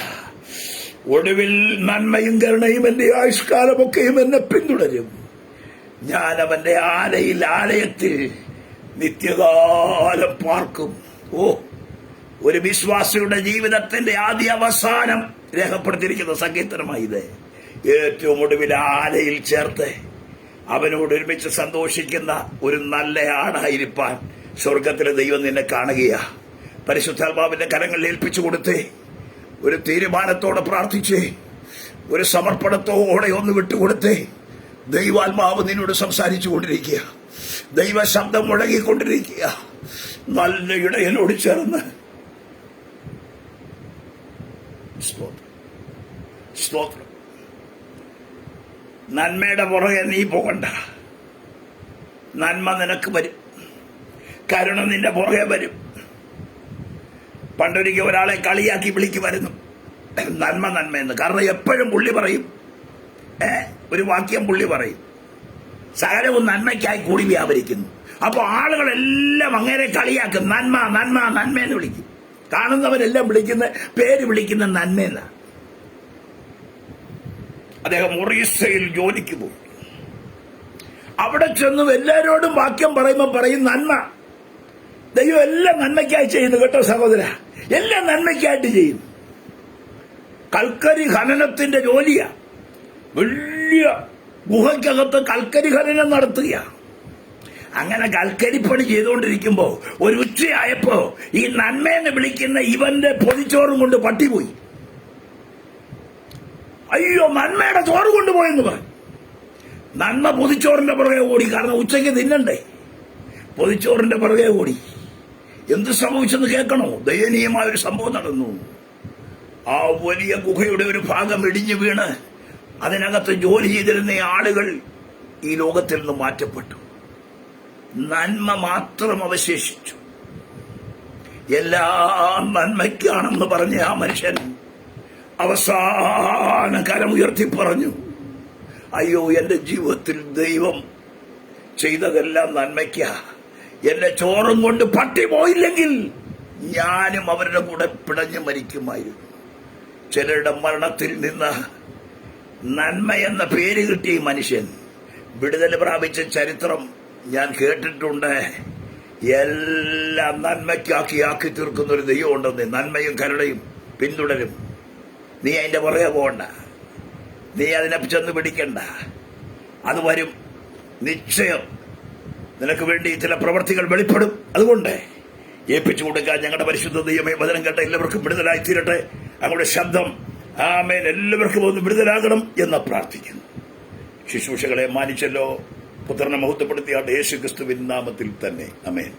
ഒടുവിൽ നന്മയും കരുണയും എന്റെ ആയുഷ്കാലമൊക്കെയും എന്നെ പിന്തുടരും. ഞാൻ അവന്റെ ആലയത്തിൽ നിത്യകാലം പാർക്കും. ഒരു വിശ്വാസിയുടെ ജീവിതത്തിന്റെ ആദ്യ അവസാനം രേഖപ്പെടുത്തിയിരിക്കുന്ന സങ്കീർത്തനമായി ഇത്. ഏറ്റവും ഒടുവിൽ ആലയിൽ ചേർത്ത് അവനോട് ഒരുമിച്ച് സന്തോഷിക്കുന്ന ഒരു നല്ല ആടായിരിക്കാൻ സ്വർഗത്തിലെ ദൈവം നിന്നെ കാണുകയാ. പരിശുദ്ധാത്മാവിന്റെ കരങ്ങളിൽ ഏൽപ്പിച്ചു കൊടുത്തേ. ഒരു തീരുമാനത്തോടെ പ്രാർത്ഥിച്ചേ. ഒരു സമർപ്പണത്തോടെ ഒന്ന് വിട്ടുകൊടുത്തേ. ദൈവാത്മാവ് നിന്നോട് സംസാരിച്ചു കൊണ്ടിരിക്കുക. ദൈവശബ്ദം മുഴങ്ങിക്കൊണ്ടിരിക്കുക. നല്ല ഇടയനോട് ചേർന്ന് സ്തോത്രം. നന്മയുടെ പുറകെ നീ പോകണ്ട. നന്മ നിനക്ക് വരും. കരുണ നിന്റെ പുറകെ വരും. പണ്ടൊരിക്കൽ ഒരാളെ കളിയാക്കി വിളിക്കുമായിരുന്നു നന്മയെന്ന്. കാരണം എപ്പോഴും പുള്ളി പറയും, ഒരു വാക്യം പുള്ളി പറയും, സകലവും നന്മയ്ക്കായി കൂടി വ്യാപരിക്കുന്നു. അപ്പോൾ ആളുകളെല്ലാം അങ്ങനെ കളിയാക്കും. നന്മയെന്ന് വിളിക്കും. കാണുന്നവരെല്ലാം പേര് വിളിക്കുന്ന നന്മയെന്നാണ്. അദ്ദേഹം ഒറീസയിൽ ജോലിക്ക് പോയി. അവിടെ ചെന്നു എല്ലാവരോടും വാക്യം പറയുമ്പോൾ പറയും നന്മ. ദൈവം എല്ലാം നന്മയ്ക്കായി ചെയ്യുന്നു കേട്ടോ സഹോദര. എല്ലാം നന്മയ്ക്കായിട്ട് ചെയ്യും. കൽക്കരി ഖനനത്തിന്റെ ജോലിയാ. വലിയ ഗുഹയ്ക്കകത്ത് കൽക്കരി ഖനനം നടത്തുക. അങ്ങനെ കൽക്കരിപ്പണി ചെയ്തുകൊണ്ടിരിക്കുമ്പോ ഒരു ഉച്ചയായപ്പോ ഈ നന്മയെന്ന് വിളിക്കുന്ന ഇവന്റെ പൊതിച്ചോറും കൊണ്ട് പട്ടി പോയി. അയ്യോ, നന്മയുടെ ചോറ് കൊണ്ടുപോയെന്ന് പറഞ്ഞു. നന്മ പൊതിച്ചോറിന്റെ പുറകെ ഓടി. കാരണം ഉച്ചയ്ക്ക് തിന്നണ്ടേ, പൊതിച്ചോറിന്റെ പുറകെ ഓടി. എന്ത് സംഭവിച്ചെന്ന് കേൾക്കണോ? ദയനീയമായ ഒരു സംഭവം നടന്നു. ആ വലിയ ഗുഹയുടെ ഒരു ഭാഗം ഇടിഞ്ഞു വീണ് അതിനകത്ത് ജോലി ചെയ്തിരുന്ന ആളുകൾ ഈ ലോകത്തിൽ നിന്ന് മാറ്റപ്പെട്ടു. നന്മ മാത്രം അവശേഷിച്ചു. എല്ലാം നന്മയ്ക്കാണെന്ന് പറഞ്ഞ ആ മനുഷ്യൻ അവസാന കരമുയർത്തി പറഞ്ഞു, അയ്യോ, എന്റെ ജീവിതത്തിൽ ദൈവം ചെയ്തതെല്ലാം നന്മയ്ക്കാ. എന്റെ ചോറും കൊണ്ട് പട്ടി പോയില്ലെങ്കിൽ ഞാനും അവരുടെ കൂടെ പിടഞ്ഞു മരിക്കുമായിരുന്നു. ചിലരുടെ മരണത്തിൽ നിന്ന് നന്മ എന്ന പേര് കിട്ടിയ മനുഷ്യൻ വിടുതൽ പ്രാപിച്ച ചരിത്രം ഞാൻ കേട്ടിട്ടുണ്ട്. എല്ലാം നന്മയ്ക്കാക്കി തീർക്കുന്ന ഒരു ദൈവം ഉണ്ടെന്ന്. നന്മയും കരുണയും പിന്തുടരും. നീ അതിന്റെ പുറകെ പോകണ്ട, നീ അതിനെ ചെന്ന് പിടിക്കണ്ട. അത് വരും നിശ്ചയം. നിനക്ക് വേണ്ടി ചില പ്രവർത്തികൾ വെളിപ്പെടും. അതുകൊണ്ട് ഏൽപ്പിച്ചു കൊടുക്കാൻ ഞങ്ങളുടെ പരിശുദ്ധ ദൈവമേ, വചനം കേട്ട എല്ലാവർക്കും വിടുതലായി തീരട്ടെ. അങ്ങയുടെ ശബ്ദം ആമേൻ എല്ലാവർക്കും ഒന്ന് വിടുതലാകണം എന്ന് പ്രാർത്ഥിക്കുന്നു. ശുശ്രൂഷകളെ മാനിച്ചല്ലോ. പുത്രനെ മഹത്വപ്പെടുത്തിയാണ്ട് യേശു ക്രിസ്തുവിൻ നാമത്തിൽ തന്നെ. ആമേൻ.